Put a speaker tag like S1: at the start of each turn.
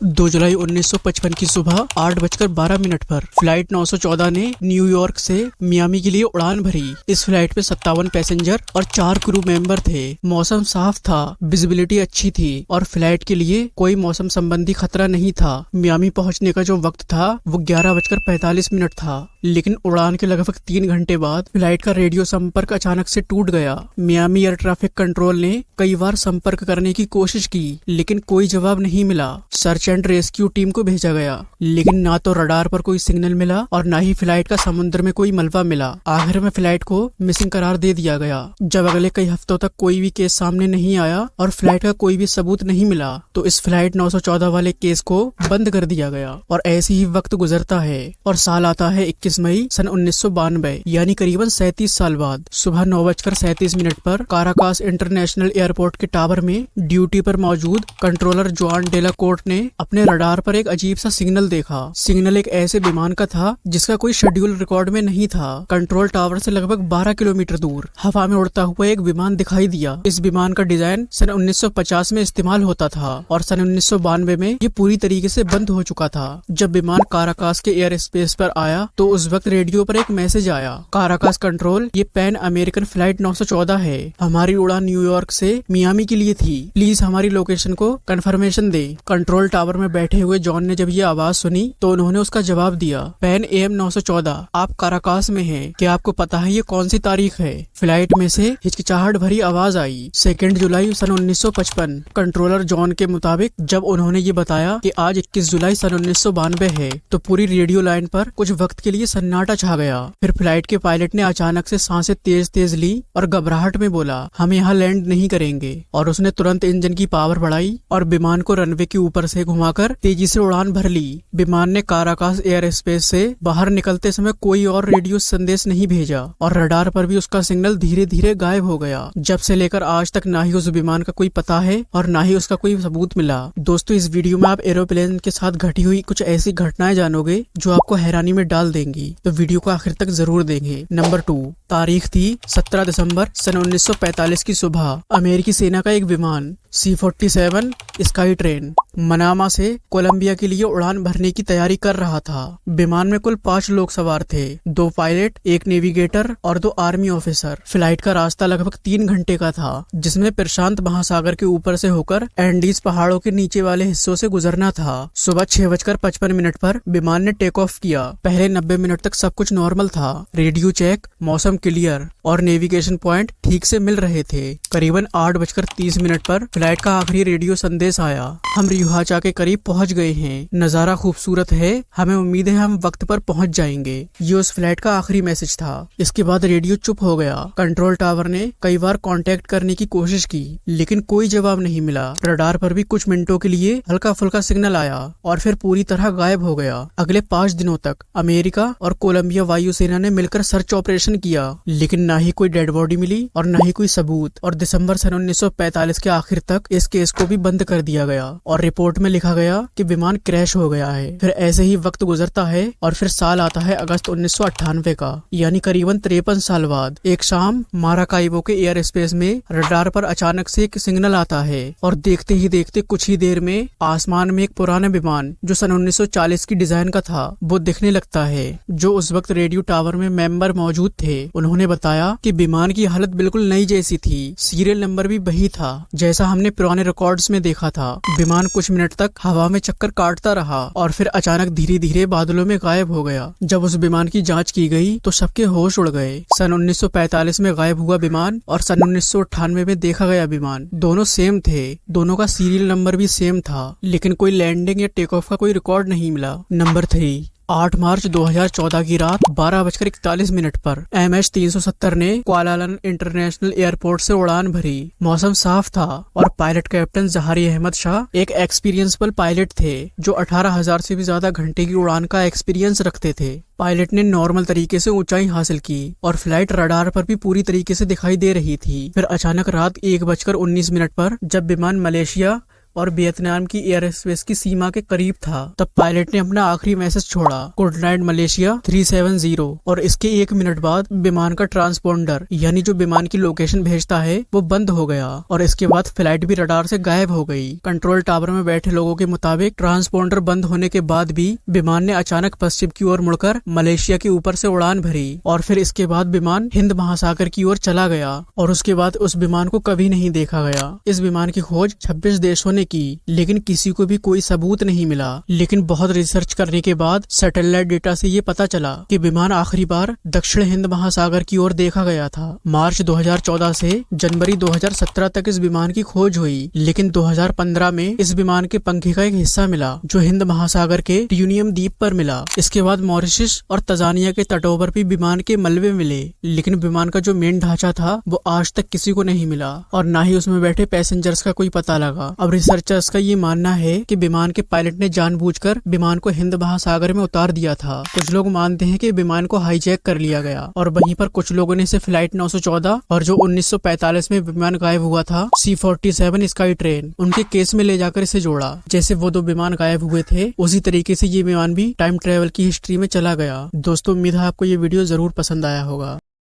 S1: 2 जुलाई 1955 की सुबह 8:12 पर फ्लाइट 914 ने न्यूयॉर्क से मियामी के लिए उड़ान भरी। इस फ्लाइट पे 57 पैसेंजर और 4 क्रू मेंबर थे। मौसम साफ था, विजिबिलिटी अच्छी थी और फ्लाइट के लिए कोई मौसम संबंधी खतरा नहीं था। मियामी पहुंचने का जो वक्त था वो 11:45 था, लेकिन उड़ान के लगभग 3 घंटे बाद फ्लाइट का रेडियो संपर्क अचानक से टूट गया। मियामी एयर ट्रैफिक कंट्रोल ने कई बार संपर्क करने की कोशिश की, लेकिन कोई जवाब नहीं मिला। सर्च एंड रेस्क्यू टीम को भेजा गया, लेकिन ना तो रडार पर कोई सिग्नल मिला और ना ही फ्लाइट का समुद्र में कोई मलबा मिला। आखिर में फ्लाइट को मिसिंग करार दे दिया गया। जब अगले कई हफ्तों तक कोई भी केस सामने नहीं आया और फ्लाइट का कोई भी सबूत नहीं मिला, तो इस फ्लाइट 914 वाले केस को बंद कर दिया गया। और ऐसे ही वक्त गुजरता है और साल आता है 21 मई सन 1992, यानी करीबन 37 साल बाद। सुबह 9:37 पर काराकास इंटरनेशनल एयरपोर्ट के टावर में ड्यूटी पर मौजूद कंट्रोलर जोआन डेला कोर्ट ने अपने रडार पर एक अजीब सा सिग्नल देखा। सिग्नल एक ऐसे विमान का था जिसका कोई शेड्यूल रिकॉर्ड में नहीं था। कंट्रोल टावर से लगभग 12 किलोमीटर दूर हवा में उड़ता हुआ एक विमान दिखाई दिया। इस विमान का डिजाइन सन 1950 में इस्तेमाल होता था और सन 1992 में ये पूरी तरीके से बंद हो चुका था। जब विमान काराकास के एयर स्पेस पर आया तो उस वक्त रेडियो पर एक मैसेज आया, काराकास कंट्रोल, ये पैन अमेरिकन फ्लाइट 914 है। हमारी उड़ान न्यूयॉर्क से मियामी के लिए थी, प्लीज हमारी लोकेशन को कंफर्मेशन दे। कंट्रोल टावर में बैठे हुए जॉन ने जब ये आवाज सुनी तो उन्होंने उसका जवाब दिया, पैन AM 914, आप काराकास में हैं। क्या आपको पता है ये कौन सी तारीख है? फ्लाइट में से हिचकिचाहट भरी आवाज आई, 2 जुलाई सन 1955। कंट्रोलर जॉन के मुताबिक जब उन्होंने ये बताया कि आज 21 जुलाई सन 1992 है, तो पूरी रेडियो लाइन पर कुछ वक्त के लिए सन्नाटा छा गया। फिर फ्लाइट के पायलट ने अचानक से सांसें तेज तेज ली और घबराहट में बोला, हम यहाँ लैंड नहीं करेंगे। और उसने तुरंत इंजन की पावर बढ़ाई और विमान को रनवे के ऊपर से घुमाकर तेजी से उड़ान भर ली। विमान ने काराकास एयर स्पेस से बाहर निकलते समय कोई और रेडियो संदेश नहीं भेजा और रडार पर भी उसका सिग्नल धीरे धीरे गायब हो गया। जब से लेकर आज तक ना ही उस विमान का कोई पता है और ना ही उसका कोई सबूत मिला। दोस्तों, इस वीडियो में आप एरोप्लेन के साथ घटी हुई कुछ ऐसी घटनाएं जानोगे जो आपको हैरानी में डाल देंगी, तो वीडियो को आखिर तक जरूर देखें। नंबर 2, तारीख थी 17 दिसंबर सन 1945 की सुबह। अमेरिकी सेना का एक विमान C-47 स्काई ट्रेन मनामा से कोलंबिया के लिए उड़ान भरने की तैयारी कर रहा था। विमान में कुल 5 लोग सवार थे, 2 पायलट, 1 नेविगेटर और 2 आर्मी ऑफिसर। फ्लाइट का रास्ता लगभग 3 घंटे का था, जिसमें प्रशांत महासागर के ऊपर से होकर एंडीज पहाड़ों के नीचे वाले हिस्सों से गुजरना था। सुबह 6:55 पर विमान ने टेक ऑफ किया। पहले 90 मिनट तक सब कुछ नॉर्मल था। रेडियो चेक, मौसम क्लियर और नेविगेशन पॉइंट ठीक से मिल रहे थे। करीबन 8:30 पर फ्लाइट का आखिरी रेडियो संदेश आया, हम रिहाचा के करीब पहुंच गए हैं। नजारा खूबसूरत है, हमें उम्मीद है हम वक्त पर पहुंच जाएंगे। ये उस फ्लाइट का आखिरी मैसेज था। इसके बाद रेडियो चुप हो गया। कंट्रोल टावर ने कई बार कांटेक्ट करने की कोशिश की, लेकिन कोई जवाब नहीं मिला। रडार पर भी कुछ मिनटों के लिए हल्का फुल्का सिग्नल आया और फिर पूरी तरह गायब हो गया। अगले 5 दिनों तक अमेरिका और कोलंबिया वायुसेना ने मिलकर सर्च ऑपरेशन किया, लेकिन ना ही कोई डेड बॉडी मिली और ना ही कोई सबूत। और दिसंबर सन 1945 के आखिर तक इस केस को भी बंद कर दिया गया और रिपोर्ट में लिखा गया कि विमान क्रैश हो गया है। फिर ऐसे ही वक्त गुजरता है और फिर साल आता है अगस्त 1998 का, यानी करीबन 53 साल बाद। एक शाम माराकाइबो के एयर स्पेस में रडार पर अचानक से एक सिग्नल आता है और देखते ही देखते कुछ ही देर में आसमान में एक पुराना विमान जो सन 1940 की डिजाइन का था वो दिखने लगता है। जो उस वक्त रेडियो टावर में मेंबर मौजूद थे उन्होंने बताया कि विमान की हालत बिल्कुल नई जैसी थी। सीरियल नंबर भी वही था जैसा हमने पुराने रिकॉर्ड्स में देखा था। विमान कुछ मिनट तक हवा में चक्कर काटता रहा और फिर अचानक धीरे धीरे बादलों में गायब हो गया। जब उस विमान की जांच की गई तो सबके होश उड़ गए। सन 1945 में गायब हुआ विमान और सन 1998 में देखा गया विमान दोनों सेम थे। दोनों का सीरियल नंबर भी सेम था, लेकिन कोई लैंडिंग या टेक ऑफ का कोई रिकॉर्ड नहीं मिला। नंबर 3, 8 मार्च 2014 की रात 12:41 पर MH370 ने कुआलालंपुर इंटरनेशनल एयरपोर्ट से उड़ान भरी। मौसम साफ था और पायलट कैप्टन जहारी अहमद शाह एक एक्सपीरियंसफुल पायलट थे जो 18,000 से भी ज्यादा घंटे की उड़ान का एक्सपीरियंस रखते थे। पायलट ने नॉर्मल तरीके से ऊंचाई हासिल की और फ्लाइट रडार पर भी पूरी तरीके से दिखाई दे रही थी। फिर अचानक रात 1:19 पर जब विमान मलेशिया और वियतनाम की एयर स्पेस की सीमा के करीब था, तब पायलट ने अपना आखिरी मैसेज छोड़ा, गुड नाइट मलेशिया 370। और इसके 1 मिनट बाद विमान का ट्रांसपोंडर यानी जो विमान की लोकेशन भेजता है वो बंद हो गया और इसके बाद फ्लाइट भी रडार से गायब हो गई। कंट्रोल टावर में बैठे लोगों के मुताबिक ट्रांसपोंडर बंद होने के बाद भी विमान ने अचानक पश्चिम की ओर मुड़कर मलेशिया के ऊपर से उड़ान भरी और फिर इसके बाद विमान हिंद महासागर की ओर चला गया और उसके बाद उस विमान को कभी नहीं देखा गया। इस विमान की खोज 26 देशों ने की लेकिन किसी को भी कोई सबूत नहीं मिला। लेकिन बहुत रिसर्च करने के बाद सैटेलाइट डेटा से ये पता चला कि विमान आखिरी बार दक्षिण हिंद महासागर की ओर देखा गया था। मार्च 2014 से जनवरी 2017 तक इस विमान की खोज हुई, लेकिन 2015 में इस विमान के पंखे का एक हिस्सा मिला जो हिंद महासागर के ट्यूनियम द्वीप पर मिला। इसके बाद मॉरिशस और तंजानिया के तटों पर भी विमान के मलबे मिले, लेकिन विमान का जो मेन ढांचा था वो आज तक किसी को नहीं मिला और न ही उसमें बैठे पैसेंजर्स का कोई पता लगा। अब रिसर्चर्स का ये मानना है कि विमान के पायलट ने जानबूझकर विमान को हिंद महासागर में उतार दिया था। कुछ लोग मानते हैं कि विमान को हाईजैक कर लिया गया और वहीं पर कुछ लोगों ने इसे फ्लाइट 914 और जो 1945 में विमान गायब हुआ था C-47 स्काई ट्रेन, उनके केस में ले जाकर इसे जोड़ा। जैसे वो 2 विमान गायब हुए थे उसी तरीके से ये विमान भी टाइम ट्रेवल की हिस्ट्री में चला गया। दोस्तों उम्मीद है आपको ये वीडियो जरूर पसंद आया होगा।